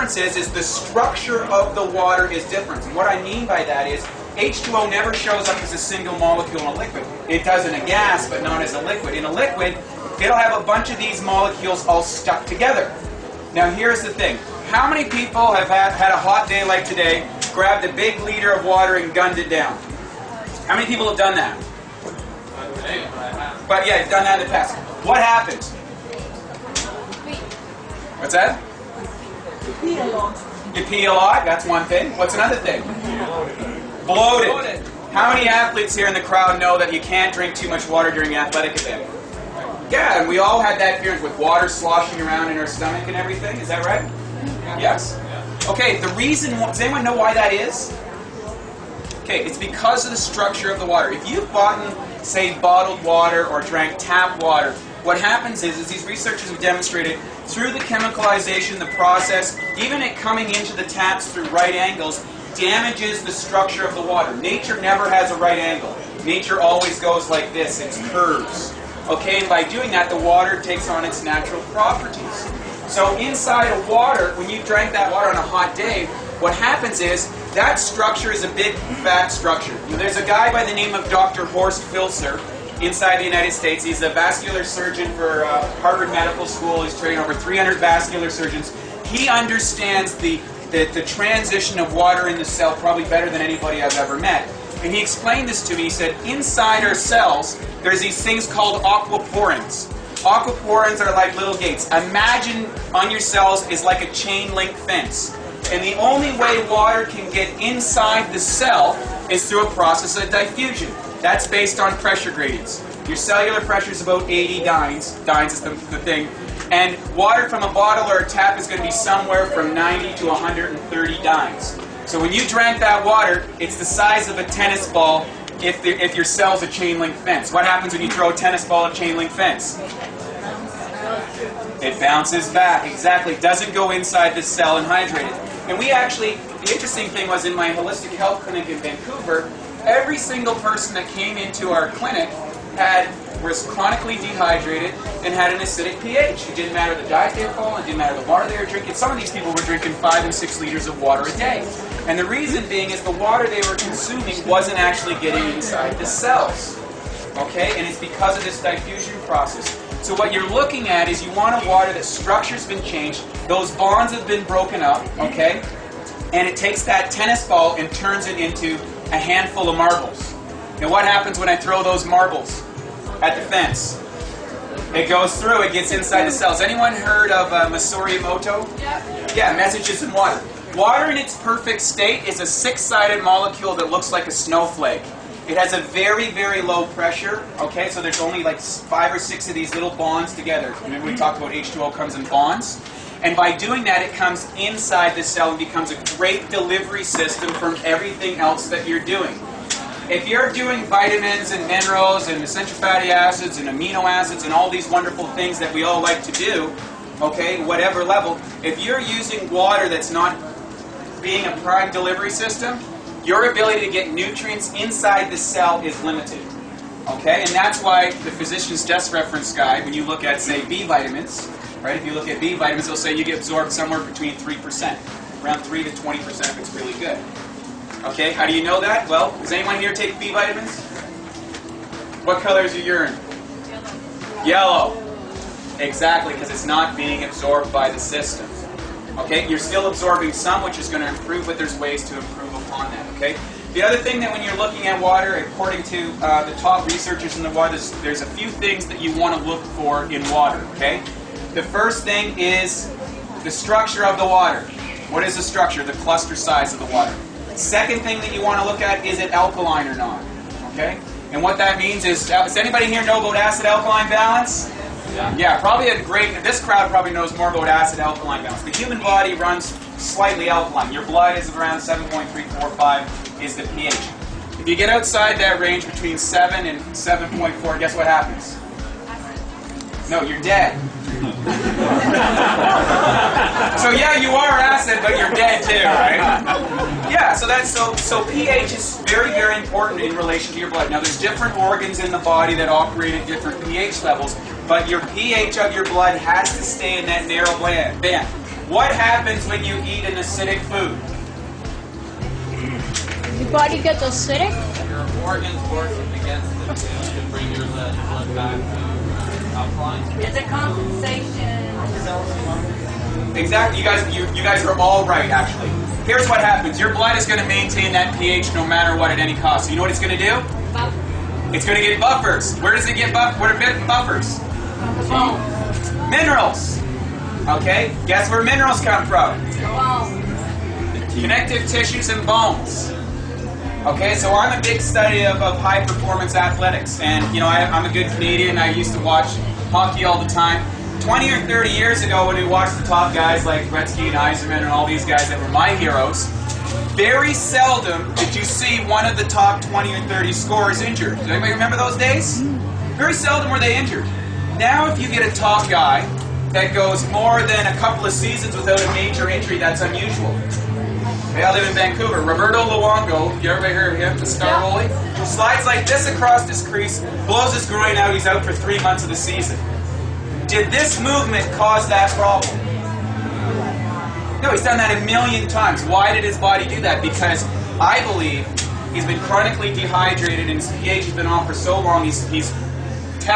difference is the structure of the water is different. And what I mean by that is H2O never shows up as a single molecule in a liquid. It does in a gas, but not as a liquid. In a liquid, it'll have a bunch of these molecules all stuck together. Now here's the thing. How many people have had a hot day like today, grabbed a big liter of water and gunned it down? How many people have done that? But yeah, you've done that in the past. What happens? What's that? You pee a lot. You pee a lot, that's one thing. What's another thing? Bloated. How many athletes here in the crowd know that you can't drink too much water during an athletic event? Yeah, and we all had that experience with water sloshing around in our stomach and everything. Is that right? Yes? Okay, the reason, does anyone know why that is? Okay, it's because of the structure of the water. If you've bought, say, bottled water or drank tap water, what happens is these researchers have demonstrated through the chemicalization, the process, even it coming into the taps through right angles, damages the structure of the water. Nature never has a right angle. Nature always goes like this, it's curves. Okay, and by doing that, the water takes on its natural properties. So inside of water, when you drank that water on a hot day, what happens is that structure is a big, fat structure. There's a guy by the name of Dr. Horst Filzer inside the United States. He's a vascular surgeon for Harvard Medical School. He's trained over 300 vascular surgeons. He understands the transition of water in the cell probably better than anybody I've ever met. And he explained this to me. He said, inside our cells, there's these things called aquaporins. Aquaporins are like little gates. Imagine on your cells is like a chain link fence. And the only way water can get inside the cell is through a process of diffusion. That's based on pressure gradients. Your cellular pressure is about 80 dynes. Dynes is the thing. And water from a bottle or a tap is going to be somewhere from 90 to 130 dynes. So when you drank that water, it's the size of a tennis ball if your cell's a chain link fence. What happens when you throw a tennis ball at a chain link fence? It bounces back, exactly. It doesn't go inside the cell and hydrate it. And we actually, the interesting thing was in my holistic health clinic in Vancouver, every single person that came into our clinic was chronically dehydrated and had an acidic pH. It didn't matter the diet they were following, it didn't matter the water they were drinking. Some of these people were drinking 5 and 6 liters of water a day. And the reason being is the water they were consuming wasn't actually getting inside the cells. Okay? And it's because of this diffusion process. So what you're looking at is you want a water that structure's been changed, those bonds have been broken up, okay? And it takes that tennis ball and turns it into a handful of marbles. Now what happens when I throw those marbles at the fence? It goes through, it gets inside the cells. Anyone heard of Masuri Emoto? Yeah, messages in water. Water in its perfect state is a 6-sided molecule that looks like a snowflake. It has a very, very low pressure, okay? So there's only like 5 or 6 of these little bonds together. Remember we talked about H2O comes in bonds? And by doing that, it comes inside the cell and becomes a great delivery system from everything else that you're doing. If you're doing vitamins and minerals and essential fatty acids and amino acids and all these wonderful things that we all like to do, okay, whatever level, if you're using water that's not being a prime delivery system, your ability to get nutrients inside the cell is limited. Okay, and that's why the physician's desk reference guide, when you look at, say, B vitamins, right, if you look at B vitamins, they'll say you get absorbed somewhere between 3%, around 3 to 20% if it's really good. Okay, how do you know that? Well, does anyone here take B vitamins? What color is your urine? Yellow. Exactly, because it's not being absorbed by the system. Okay, you're still absorbing some, which is going to improve, but there's ways to improve upon that. Okay. The other thing that when you're looking at water, according to the top researchers in the water, there's a few things that you want to look for in water. Okay. The first thing is the structure of the water. What is the structure? The cluster size of the water. Second thing that you want to look at, is it alkaline or not? Okay. And what that means is, does anybody here know about acid-alkaline balance? Yeah, probably this crowd probably knows more about acid-alkaline balance. The human body runs slightly alkaline. Your blood is around 7.345 is the pH. If you get outside that range between 7 and 7.4, guess what happens? No, you're dead. So yeah, you are acid, but you're dead too, right? Yeah, so pH is very, very important in relation to your blood. Now there's different organs in the body that operate at different pH levels, but your pH of your blood has to stay in that narrow band. What happens when you eat an acidic food? Your body gets acidic? Your organs working against it to bring your blood back to alkaline. It's a compensation. Exactly. You guys are all right, actually. Here's what happens. Your blood is going to maintain that pH no matter what at any cost. So you know what it's going to do? It's going to get buffers. Where does it get buffers? What are buffers? Minerals. Okay? Guess where minerals come from? Connective tissues and bones. Okay, so I'm a big study of high performance athletics, and you know I'm a good Canadian. I used to watch hockey all the time. 20 or 30 years ago, when we watched the top guys like Gretzky and Yzerman and all these guys that were my heroes, very seldom did you see one of the top 20 or 30 scorers injured. Does anybody remember those days? Very seldom were they injured. Now, if you get a top guy that goes more than a couple of seasons without a major injury, that's unusual. Okay, I live in Vancouver. Roberto Luongo, you ever heard of him, the star goalie? Slides like this across his crease, blows his groin out, he's out for 3 months of the season. Did this movement cause that problem? No, he's done that a million times. Why did his body do that? Because I believe he's been chronically dehydrated and his pH has been off for so long, he's took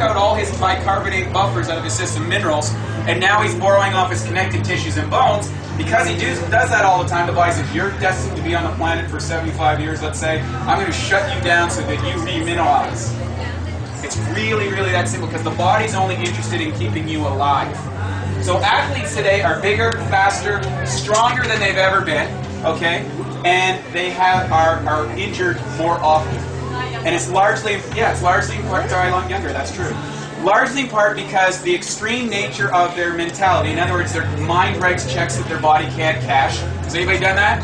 out all his bicarbonate buffers out of his system, minerals, and now he's borrowing off his connective tissues and bones. Because he does that all the time, the body says, you're destined to be on the planet for 75 years, let's say, I'm going to shut you down so that you remineralize. It's really, really that simple, because the body's only interested in keeping you alive. So athletes today are bigger, faster, stronger than they've ever been, okay? And they are injured more often. And it's largely in part, they're a lot younger, that's true. Largely in part because the extreme nature of their mentality. In other words, their mind writes checks that their body can't cash. Has anybody done that?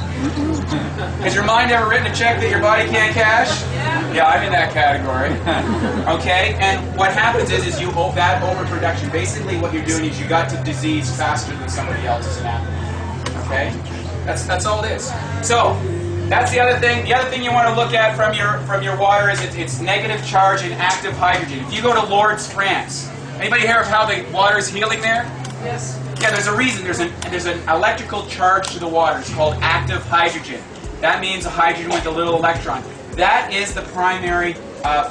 Has your mind ever written a check that your body can't cash? Yeah, I'm in that category. Okay, and what happens is you owe that overproduction. Basically what you're doing is you got to disease faster than somebody else as an athlete. Okay? That's all it is. So, that's the other thing. The other thing you want to look at from your water is its negative charge and active hydrogen. If you go to Lourdes, France, anybody hear of how the water is healing there? Yes. Yeah, there's a reason. There's an electrical charge to the water. It's called active hydrogen. That means a hydrogen with a little electron. That is the primary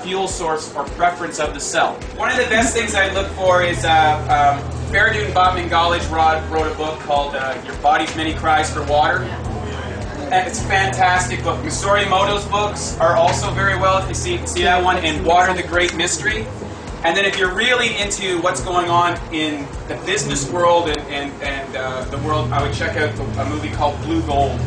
fuel source or preference of the cell. One of the best things I look for is Fairdoon Botman-Gallage wrote a book called Your Body's Many Cries for Water. And it's a fantastic book. Misori Emoto's books are also very well, if you see that one, and Water the Great Mystery. And then if you're really into what's going on in the business world and the world, I would check out a movie called Blue Gold.